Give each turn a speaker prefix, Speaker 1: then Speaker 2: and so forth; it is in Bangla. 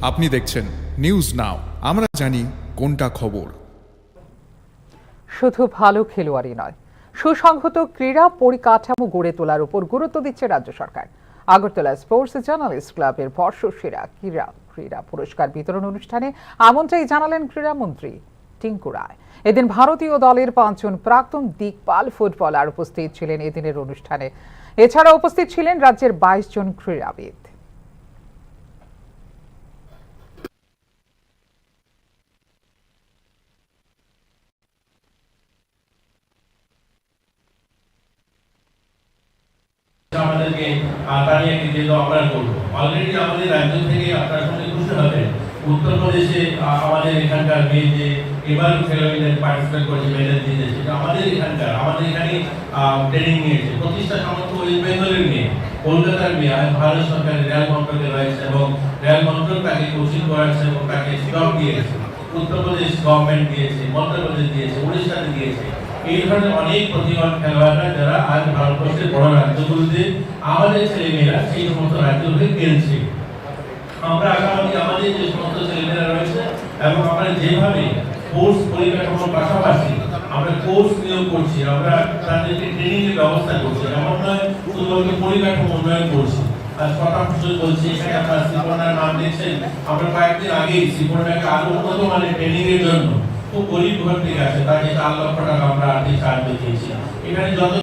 Speaker 1: আপনি দেখছেন নিউজ নাও, আমরা জানি কোনটা খবর।
Speaker 2: শুধু ভালো খেলোয়াড়ই নয়, সুসংহত ক্রীড়া পরিকাঠামো গড়ে তোলার উপর গুরুত্ব দিচ্ছে রাজ্য সরকার। আগরতলা স্পোর্টস জার্নালিস্ট ক্লাবের বর্ষসেরা ক্রীড়া পুরস্কার বিতরণ অনুষ্ঠানে এমনটাই জানালেন ক্রীড়ামন্ত্রী টিঙ্কু রায়। এদিন ভারতীয় দলের 5 জন প্রাক্তন দিকপাল ফুটবলার উপস্থিত ছিলেন এদিনের অনুষ্ঠানে। এছাড়া উপস্থিত ছিলেন রাজ্যের 22 জন ক্রীড়াবিদ।
Speaker 3: আমাদেরকে তারিয়ে দিতে তো আমরা করবো। অলরেডি আমাদের রাজ্য থেকে আপনার সঙ্গে খুশি হবে, উত্তরপ্রদেশে আমাদের এখানকার মেয়ে যে এবার খেলোয়াড়দের পার্টিসিপেট করেছে, মেডেল জিতেছে, সেটা আমাদের এখানে ট্রেনিং নিয়েছে। প্রতিষ্ঠা সামর্থ্য ওয়েস্ট বেঙ্গলের মেয়ে, কলকাতার মেয়ে, ভারত সরকারের রেল মন্ত্রকে রয়েছে এবং রেল মন্ত্রক তাকে কোচিং করাচ্ছে এবং তাকে জব দিয়েছে। উত্তরপ্রদেশ গভর্নমেন্ট দিয়েছে, মধ্যপ্রদেশ দিয়েছে, উড়িষ্যাতে দিয়েছে। এই ধরনের অনেক প্রতিভাবান খেলোয়াড়রা যারা আজ ভারতবর্ষের বড় রাজ্যগুলোতে আমাদের ছেলেমেয়েরা সেই সমস্ত রাজ্যগুলো খেলছে। আমরা আগামী আমাদের যে সমস্ত ছেলেমেয়েরা রয়েছে এবং আমরা যেভাবে কোর্স পরিকাঠামোর পাশাপাশি আমরা কোর্স নিয়োগ করছি, আমরা তাদেরকে ট্রেনিং এর ব্যবস্থা করছি, এমন নয় শুধুমাত্র পরিকাঠামো উন্নয়ন করছি। আর শতাংশ বলছি, এখানে আপনার শ্রীপর্ণার নাম দেখছেন, আমরা কয়েকদিন আগেই শ্রীপর্ণাকে আরো উন্নত মানের ট্রেনিং এর জন্য খুব গরিব ঘর থেকে আসে, তাকে 4 লক্ষ টাকা আমরা আর্থিক সাহায্য দিয়েছি। এখানে যত